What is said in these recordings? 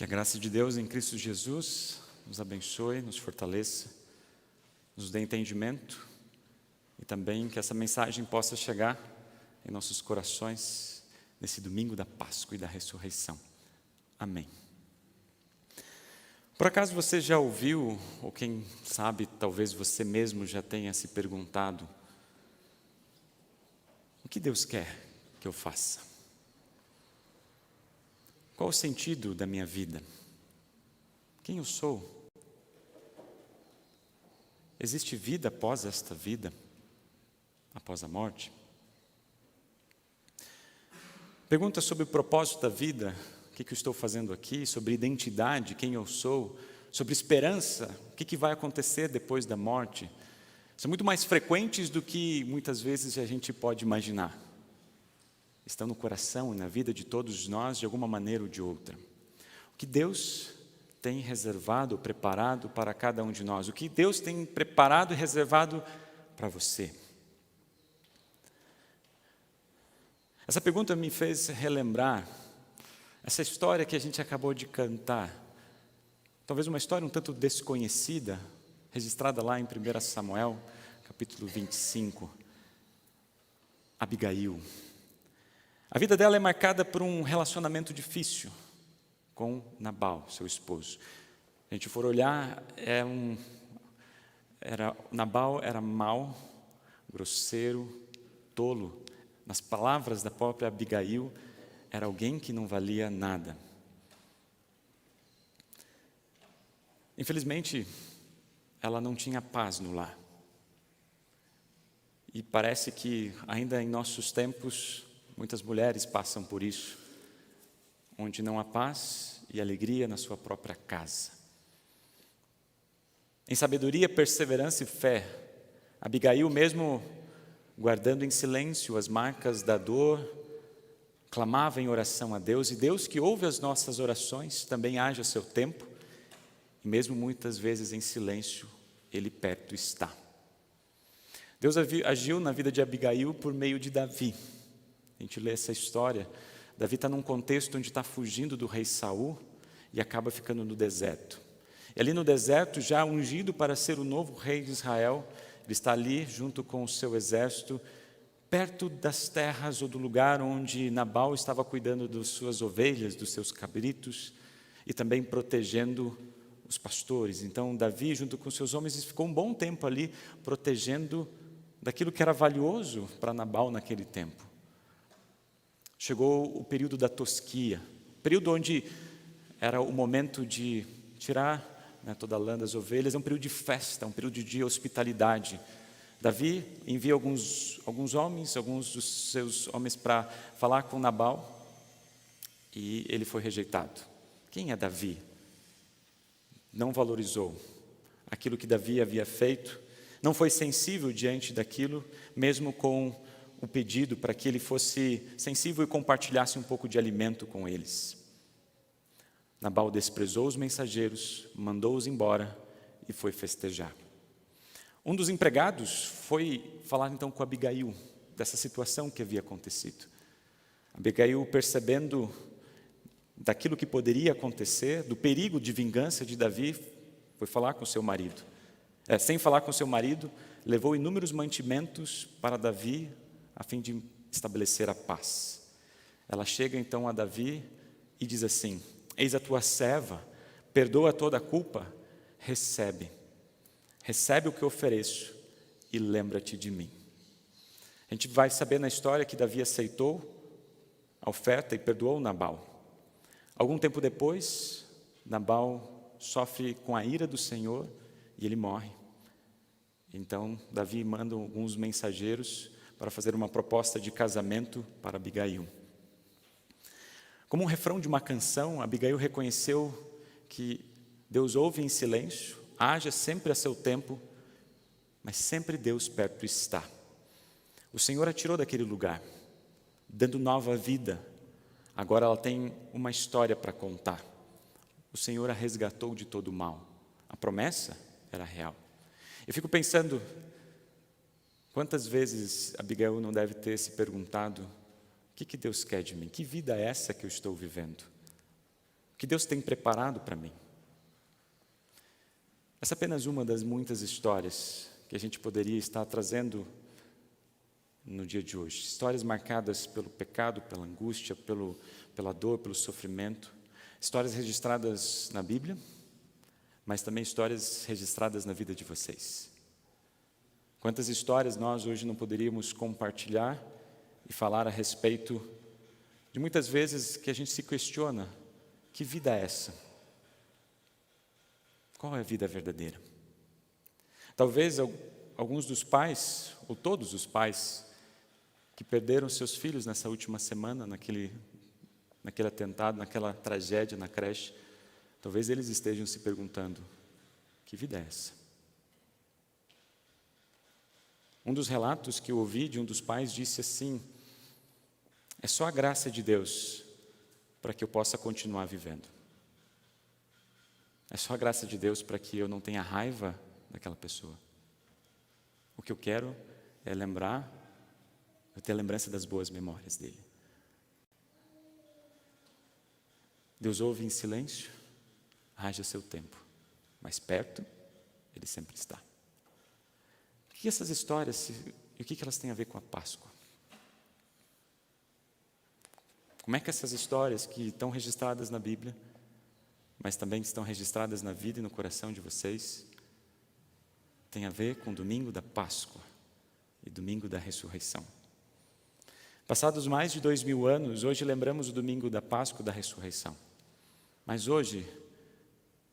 Que a graça de Deus em Cristo Jesus nos abençoe, nos fortaleça, nos dê entendimento e também que essa mensagem possa chegar em nossos corações nesse domingo da Páscoa e da ressurreição. Amém. Por acaso você já ouviu, ou quem sabe, talvez você mesmo já tenha se perguntado: o que Deus quer que eu faça? Qual o sentido da minha vida? Quem eu sou? Existe vida após esta vida? Após a morte? Pergunta sobre o propósito da vida, o que eu estou fazendo aqui, sobre identidade, quem eu sou, sobre esperança, o que vai acontecer depois da morte, são muito mais frequentes do que muitas vezes a gente pode imaginar. Estão no coração e na vida de todos nós de alguma maneira ou de outra. O que Deus tem reservado, preparado para cada um de nós, o que Deus tem preparado e reservado para você. Essa pergunta me fez relembrar essa história que a gente acabou de cantar. Talvez uma história um tanto desconhecida, registrada lá em 1 Samuel, capítulo 25. Abigail. A vida dela é marcada por um relacionamento difícil com Nabal, seu esposo. Se a gente for olhar, Nabal era mau, grosseiro, tolo. Nas palavras da própria Abigail, era alguém que não valia nada. Infelizmente, ela não tinha paz no lar. E parece que ainda em nossos tempos, muitas mulheres passam por isso, onde não há paz e alegria na sua própria casa. Em sabedoria, perseverança e fé, Abigail, mesmo guardando em silêncio as marcas da dor, clamava em oração a Deus, e Deus, que ouve as nossas orações, também age a seu tempo, e mesmo muitas vezes em silêncio, Ele perto está. Deus agiu na vida de Abigail por meio de Davi. A gente lê essa história, Davi está num contexto onde está fugindo do rei Saul e acaba ficando no deserto. E ali no deserto, já ungido para ser o novo rei de Israel, ele está ali junto com o seu exército, perto das terras ou do lugar onde Nabal estava cuidando das suas ovelhas, dos seus cabritos e também protegendo os pastores. Então Davi, junto com seus homens, ficou um bom tempo ali protegendo daquilo que era valioso para Nabal naquele tempo. Chegou o período da tosquia, período onde era o momento de tirar toda a lã das ovelhas, é um período de festa, um período de hospitalidade. Davi envia alguns dos seus homens para falar com Nabal, e ele foi rejeitado. Quem é Davi? Não valorizou aquilo que Davi havia feito, não foi sensível diante daquilo, mesmo com o pedido para que ele fosse sensível e compartilhasse um pouco de alimento com eles. Nabal desprezou os mensageiros, mandou-os embora e foi festejar. Um dos empregados foi falar então com Abigail, dessa situação que havia acontecido. Abigail, percebendo daquilo que poderia acontecer, do perigo de vingança de Davi, foi falar com seu marido. Sem falar com seu marido, levou inúmeros mantimentos para Davi, a fim de estabelecer a paz. Ela chega então a Davi e diz assim: eis a tua serva, perdoa toda a culpa, recebe o que eu ofereço e lembra-te de mim. A gente vai saber na história que Davi aceitou a oferta e perdoou Nabal. Algum tempo depois, Nabal sofre com a ira do Senhor e ele morre. Então Davi manda alguns mensageiros para fazer uma proposta de casamento para Abigail. Como um refrão de uma canção, Abigail reconheceu que Deus ouve em silêncio, haja sempre a seu tempo, mas sempre Deus perto está. O Senhor a tirou daquele lugar, dando nova vida. Agora ela tem uma história para contar. O Senhor a resgatou de todo o mal. A promessa era real. Eu fico pensando, quantas vezes Abigail não deve ter se perguntado: o que Deus quer de mim? Que vida é essa que eu estou vivendo? que Deus tem preparado para mim. Essa é apenas uma das muitas histórias que a gente poderia estar trazendo no dia de hoje. Histórias marcadas pelo pecado, pela angústia, pela dor, pelo sofrimento. Histórias registradas na Bíblia, mas também histórias registradas na vida de vocês. Quantas histórias nós hoje não poderíamos compartilhar e falar a respeito de muitas vezes que a gente se questiona: que vida é essa? Qual é a vida verdadeira? Talvez alguns dos pais, ou todos os pais, que perderam seus filhos nessa última semana, naquele atentado, naquela tragédia na creche, talvez eles estejam se perguntando: que vida é essa? Um dos relatos que eu ouvi de um dos pais disse assim: é só a graça de Deus para que eu possa continuar vivendo. É só a graça de Deus para que eu não tenha raiva daquela pessoa. O que eu quero é eu ter a lembrança das boas memórias dele. Deus ouve em silêncio, haja seu tempo, mas perto Ele sempre está. O que essas histórias, e o que elas têm a ver com a Páscoa? Como é que essas histórias que estão registradas na Bíblia, mas também estão registradas na vida e no coração de vocês, têm a ver com o domingo da Páscoa e domingo da ressurreição? Passados mais de 2000 anos, hoje lembramos o domingo da Páscoa e da ressurreição. Mas hoje,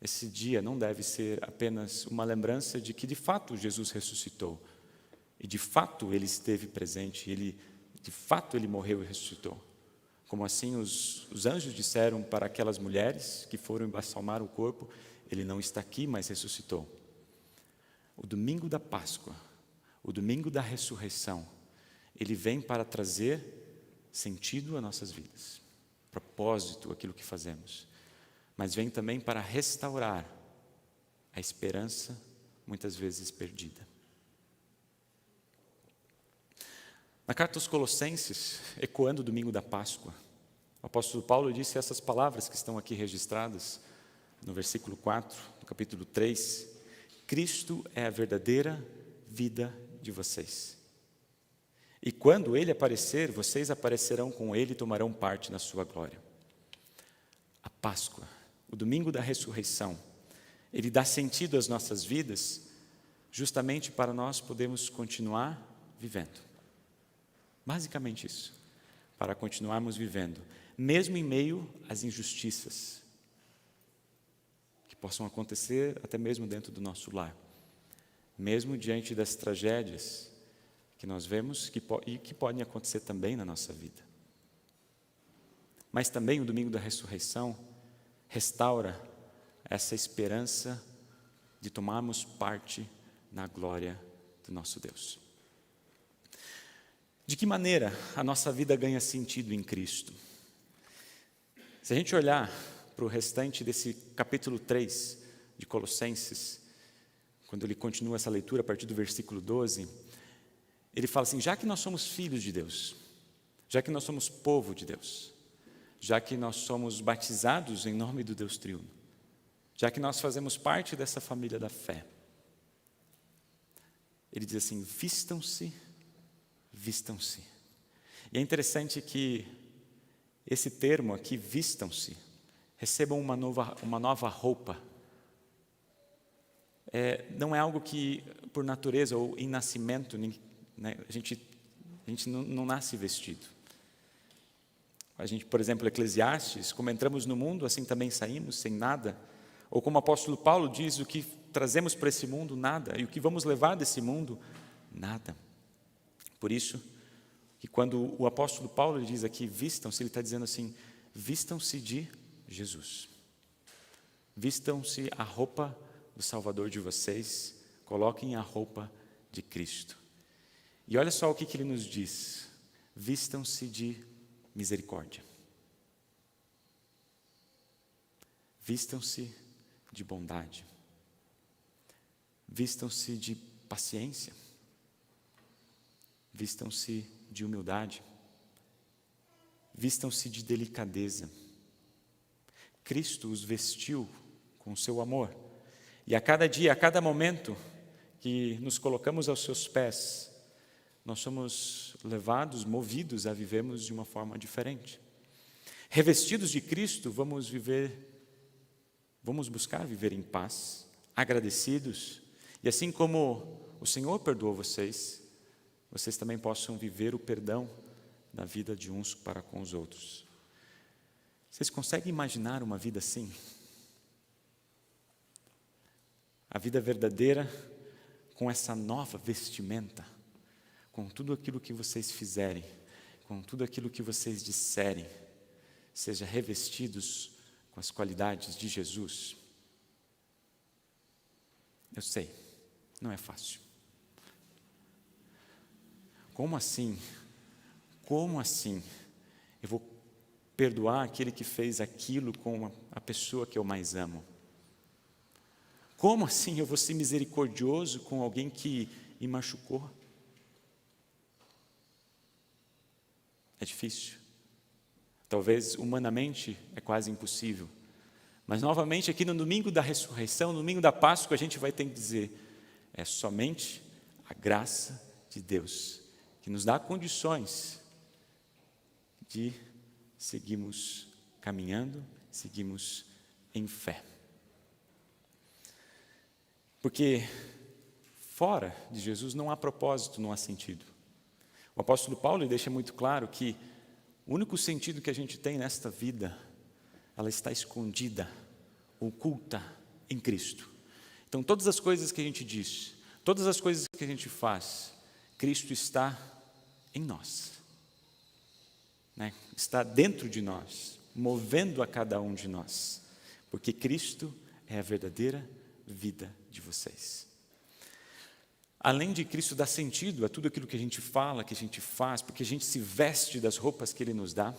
esse dia não deve ser apenas uma lembrança de que de fato Jesus ressuscitou, e de fato Ele esteve presente, de fato Ele morreu e ressuscitou. Como assim os anjos disseram para aquelas mulheres que foram embalsamar o corpo: Ele não está aqui, mas ressuscitou. O domingo da Páscoa, o domingo da ressurreição, ele vem para trazer sentido às nossas vidas, propósito àquilo que fazemos, mas vem também para restaurar a esperança muitas vezes perdida. Na carta aos Colossenses, ecoando o domingo da Páscoa, o apóstolo Paulo disse essas palavras que estão aqui registradas no versículo 4, do capítulo 3: Cristo é a verdadeira vida de vocês. E quando Ele aparecer, vocês aparecerão com Ele e tomarão parte na sua glória. A Páscoa, o domingo da ressurreição, ele dá sentido às nossas vidas justamente para nós podermos continuar vivendo. Basicamente isso, para continuarmos vivendo, mesmo em meio às injustiças que possam acontecer até mesmo dentro do nosso lar, mesmo diante das tragédias que nós vemos e que podem acontecer também na nossa vida. Mas também o domingo da ressurreição restaura essa esperança de tomarmos parte na glória do nosso Deus. De que maneira a nossa vida ganha sentido em Cristo? Se a gente olhar para o restante desse capítulo 3 de Colossenses, quando ele continua essa leitura a partir do versículo 12, ele fala assim: já que nós somos filhos de Deus, já que nós somos povo de Deus, já que nós somos batizados em nome do Deus triuno, já que nós fazemos parte dessa família da fé, ele diz assim: vistam-se. Vistam-se. E é interessante que esse termo aqui, vistam-se, recebam uma nova roupa. Não é algo que, por natureza ou em nascimento, né, a gente não nasce vestido. A gente, por exemplo, Eclesiastes: como entramos no mundo, assim também saímos, sem nada. Ou como o apóstolo Paulo diz: o que trazemos para esse mundo, nada. E o que vamos levar desse mundo, nada. Por isso, que quando o apóstolo Paulo diz aqui, vistam-se, ele está dizendo assim: vistam-se de Jesus. Vistam-se a roupa do Salvador de vocês, coloquem a roupa de Cristo. E olha só o que ele nos diz: vistam-se de misericórdia. Vistam-se de bondade. Vistam-se de paciência. Vistam-se de humildade, vistam-se de delicadeza. Cristo os vestiu com o seu amor. E a cada dia, a cada momento que nos colocamos aos seus pés, nós somos levados, movidos a vivermos de uma forma diferente. Revestidos de Cristo, vamos buscar viver em paz, agradecidos, e assim como o Senhor perdoou vocês, vocês também possam viver o perdão na vida de uns para com os outros. Vocês conseguem imaginar uma vida assim? A vida verdadeira com essa nova vestimenta, com tudo aquilo que vocês fizerem, com tudo aquilo que vocês disserem, seja revestidos com as qualidades de Jesus. Eu sei, não é fácil. Como assim? Como assim eu vou perdoar aquele que fez aquilo com a pessoa que eu mais amo? Como assim eu vou ser misericordioso com alguém que me machucou? É difícil. Talvez humanamente é quase impossível. Mas novamente aqui no domingo da ressurreição, no domingo da Páscoa, a gente vai ter que dizer, é somente a graça de Deus que nos dá condições de seguirmos caminhando, seguirmos em fé. Porque fora de Jesus não há propósito, não há sentido. O apóstolo Paulo deixa muito claro que o único sentido que a gente tem nesta vida, ela está escondida, oculta em Cristo. Então todas as coisas que a gente diz, todas as coisas que a gente faz, Cristo está em nós, né? Está dentro de nós, movendo a cada um de nós, porque Cristo é a verdadeira vida de vocês. Além de Cristo dar sentido a tudo aquilo que a gente fala, que a gente faz, porque a gente se veste das roupas que Ele nos dá,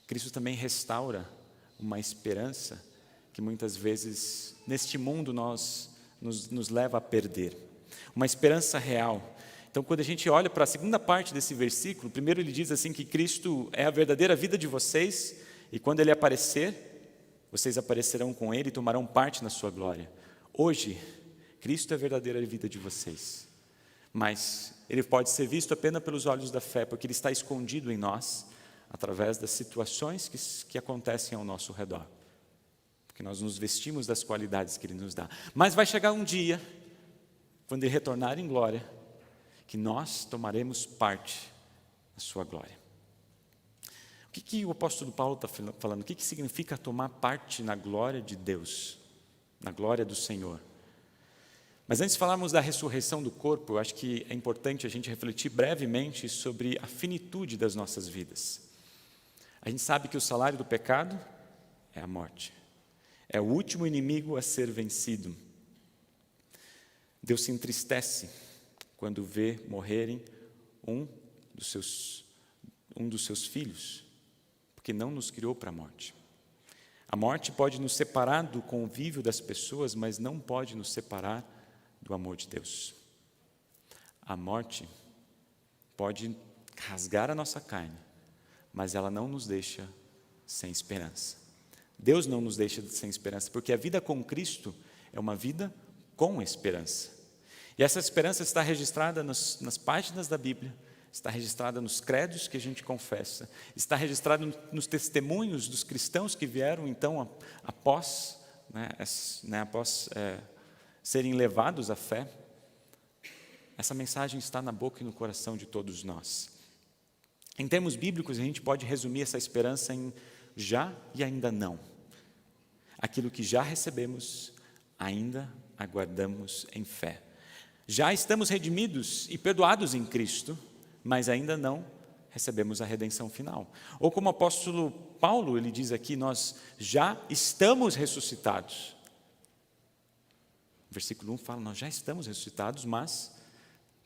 Cristo também restaura uma esperança que muitas vezes neste mundo nos leva a perder. Uma esperança real. Então, quando a gente olha para a segunda parte desse versículo, primeiro ele diz assim que Cristo é a verdadeira vida de vocês, e quando Ele aparecer, vocês aparecerão com Ele e tomarão parte na sua glória. Hoje, Cristo é a verdadeira vida de vocês, mas Ele pode ser visto apenas pelos olhos da fé, porque Ele está escondido em nós, através das situações que acontecem ao nosso redor, porque nós nos vestimos das qualidades que Ele nos dá. Mas vai chegar um dia, quando Ele retornar em glória, que nós tomaremos parte da sua glória. O que o apóstolo Paulo está falando? O que significa tomar parte na glória de Deus, na glória do Senhor? Mas antes de falarmos da ressurreição do corpo, eu acho que é importante a gente refletir brevemente sobre a finitude das nossas vidas. A gente sabe que o salário do pecado é a morte. É o último inimigo a ser vencido. Deus se entristece quando vê morrerem um dos seus filhos, porque não nos criou para a morte. A morte pode nos separar do convívio das pessoas, mas não pode nos separar do amor de Deus. A morte pode rasgar a nossa carne, mas ela não nos deixa sem esperança. Deus não nos deixa sem esperança, porque a vida com Cristo é uma vida com esperança. E essa esperança está registrada nas páginas da Bíblia, está registrada nos credos que a gente confessa, está registrada nos testemunhos dos cristãos que vieram então após serem levados à fé. Essa mensagem está na boca e no coração de todos nós. Em termos bíblicos, a gente pode resumir essa esperança em já e ainda não. Aquilo que já recebemos, ainda aguardamos em fé. Já estamos redimidos e perdoados em Cristo, mas ainda não recebemos a redenção final. Ou como o apóstolo Paulo, ele diz aqui, nós já estamos ressuscitados. Versículo 1 fala, nós já estamos ressuscitados, mas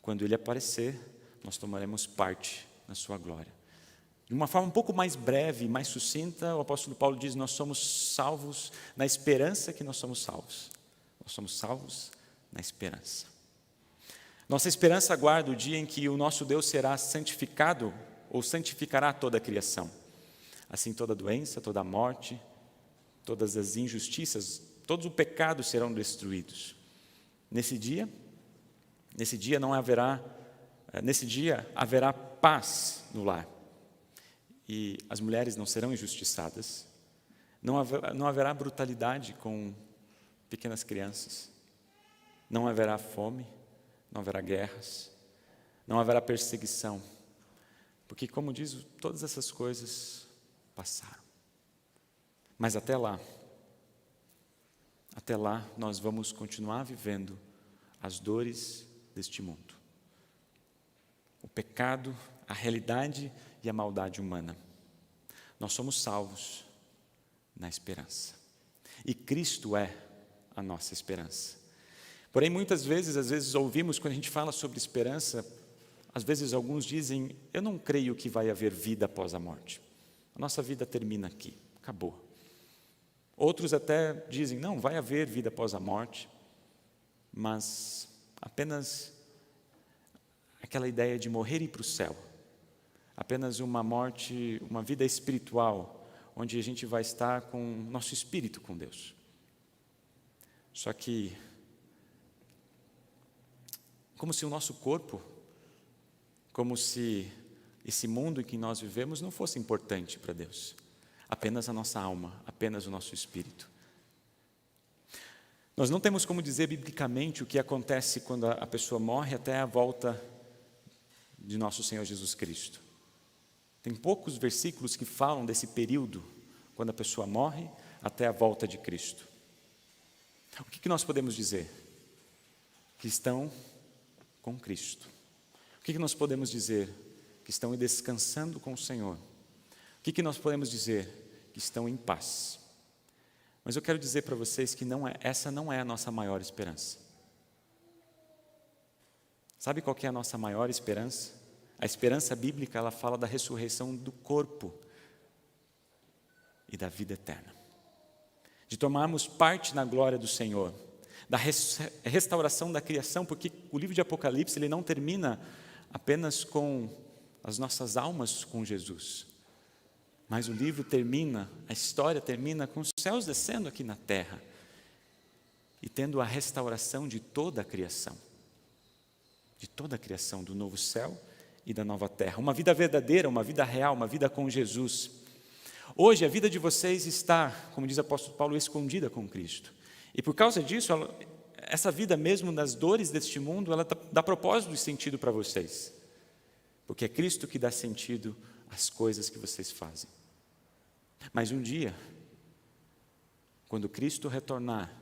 quando Ele aparecer, nós tomaremos parte na sua glória. De uma forma um pouco mais breve, mais sucinta, o apóstolo Paulo diz, nós somos salvos na esperança que nós somos salvos. Nós somos salvos na esperança. Nossa esperança aguarda o dia em que o nosso Deus será santificado, ou santificará toda a criação. Assim toda doença, toda morte, todas as injustiças, todos os pecados serão destruídos. Nesse dia haverá paz no lar. E as mulheres não serão injustiçadas. Não haverá brutalidade com pequenas crianças. Não haverá fome, não haverá guerras, não haverá perseguição. Porque, como diz, todas essas coisas passaram. Mas até lá nós vamos continuar vivendo as dores deste mundo. O pecado, a realidade e a maldade humana. Nós somos salvos na esperança. E Cristo é a nossa esperança. Porém, muitas vezes, ouvimos, quando a gente fala sobre esperança, às vezes alguns dizem, eu não creio que vai haver vida após a morte. A nossa vida termina aqui, acabou. Outros até dizem, não, vai haver vida após a morte, mas apenas aquela ideia de morrer e ir para o céu. Apenas uma morte, uma vida espiritual, onde a gente vai estar com o nosso espírito com Deus. Só que, como se o nosso corpo, como se esse mundo em que nós vivemos não fosse importante para Deus. Apenas a nossa alma, apenas o nosso espírito. Nós não temos como dizer biblicamente o que acontece quando a pessoa morre até a volta de nosso Senhor Jesus Cristo. Tem poucos versículos que falam desse período, quando a pessoa morre até a volta de Cristo. O que nós podemos dizer? Que estão com Cristo. O que nós podemos dizer? Que estão descansando com o Senhor. O que nós podemos dizer? Que estão em paz. Mas eu quero dizer para vocês que essa não é a nossa maior esperança. Sabe qual que é a nossa maior esperança? A esperança bíblica, ela fala da ressurreição do corpo e da vida eterna. De tomarmos parte na glória do Senhor, da restauração da criação, porque o livro de Apocalipse, ele não termina apenas com as nossas almas com Jesus, mas o livro termina, a história termina com os céus descendo aqui na terra e tendo a restauração de toda a criação, do novo céu e da nova terra, uma vida verdadeira, uma vida real, uma vida com Jesus. Hoje a vida de vocês está, como diz o apóstolo Paulo, escondida com Cristo, e por causa disso, essa vida mesmo nas dores deste mundo, ela dá propósito e sentido para vocês, porque é Cristo que dá sentido às coisas que vocês fazem. Mas um dia, quando Cristo retornar,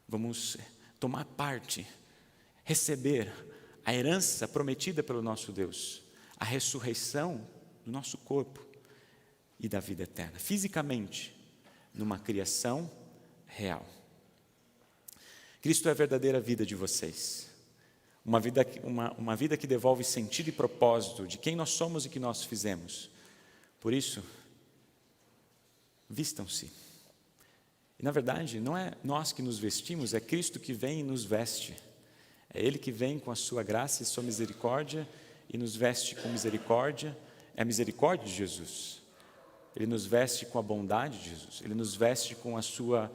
vamos tomar parte, receber a herança prometida pelo nosso Deus, a ressurreição do nosso corpo e da vida eterna, fisicamente, numa criação real. Cristo é a verdadeira vida de vocês, uma vida que devolve sentido e propósito de quem nós somos e que nós fizemos. Por isso, vistam-se. E na verdade, não é nós que nos vestimos, é Cristo que vem e nos veste. É Ele que vem com a sua graça e sua misericórdia e nos veste com misericórdia. É a misericórdia de Jesus. Ele nos veste com a bondade de Jesus. Ele nos veste com a sua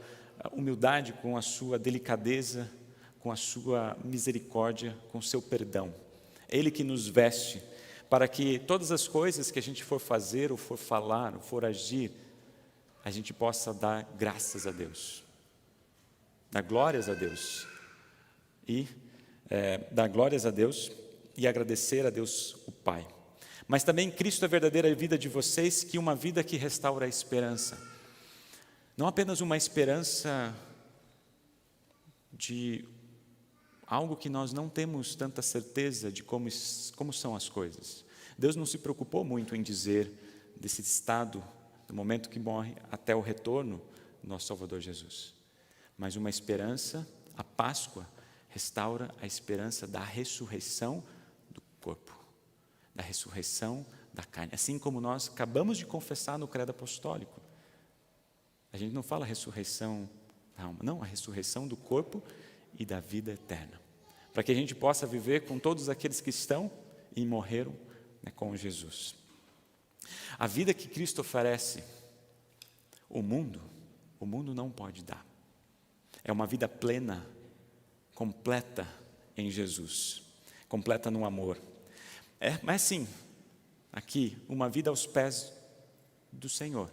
humildade, com a sua delicadeza, com a sua misericórdia, com o seu perdão. É Ele que nos veste para que todas as coisas que a gente for fazer, ou for falar, ou for agir, a gente possa dar graças a Deus, dar glórias a Deus e dar glórias a Deus e agradecer a Deus o Pai. Mas também Cristo é a verdadeira vida de vocês, que uma vida que restaura a esperança. Não apenas uma esperança de algo que nós não temos tanta certeza de como são as coisas. Deus não se preocupou muito em dizer desse estado, do momento que morre até o retorno do nosso Salvador Jesus. Mas uma esperança, a Páscoa, restaura a esperança da ressurreição do corpo, da ressurreição da carne. Assim como nós acabamos de confessar no credo apostólico. A gente não fala ressurreição da alma, não, a ressurreição do corpo e da vida eterna. Para que a gente possa viver com todos aqueles que estão e morreram, né, com Jesus. A vida que Cristo oferece, o mundo o mundo não pode dar. É uma vida plena, completa em Jesus, completa no amor. Mas sim, aqui, uma vida aos pés do Senhor.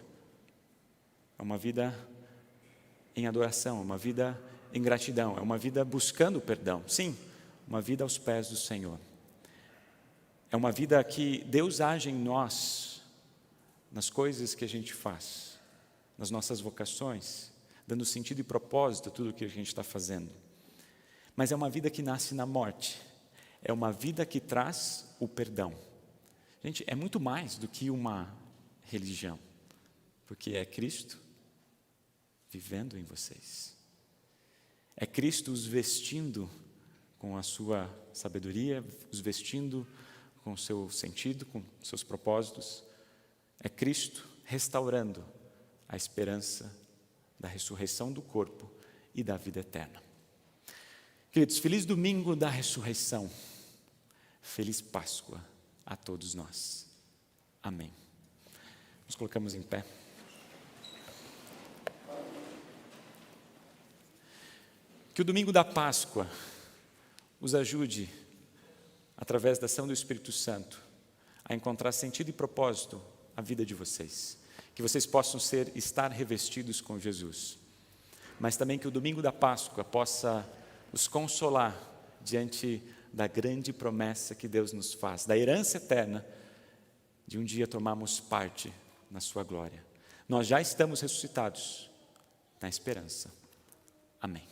É uma vida em adoração, uma vida em gratidão, é uma vida buscando perdão. Sim, uma vida aos pés do Senhor. É uma vida que Deus age em nós, nas coisas que a gente faz, nas nossas vocações, dando sentido e propósito a tudo que a gente está fazendo. Mas é uma vida que nasce na morte, é uma vida que traz o perdão. Gente, é muito mais do que uma religião, porque é Cristo vivendo em vocês. É Cristo os vestindo com a sua sabedoria, os vestindo com o seu sentido, com seus propósitos. É Cristo restaurando a esperança da ressurreição do corpo e da vida eterna. Queridos, feliz domingo da ressurreição. Feliz Páscoa a todos nós. Amém. Nos colocamos em pé. Que o domingo da Páscoa os ajude, através da ação do Espírito Santo, a encontrar sentido e propósito à vida de vocês. Que vocês possam estar revestidos com Jesus. Mas também que o domingo da Páscoa possa os consolar diante da grande promessa que Deus nos faz, da herança eterna, de um dia tomarmos parte na sua glória. Nós já estamos ressuscitados na esperança. Amém.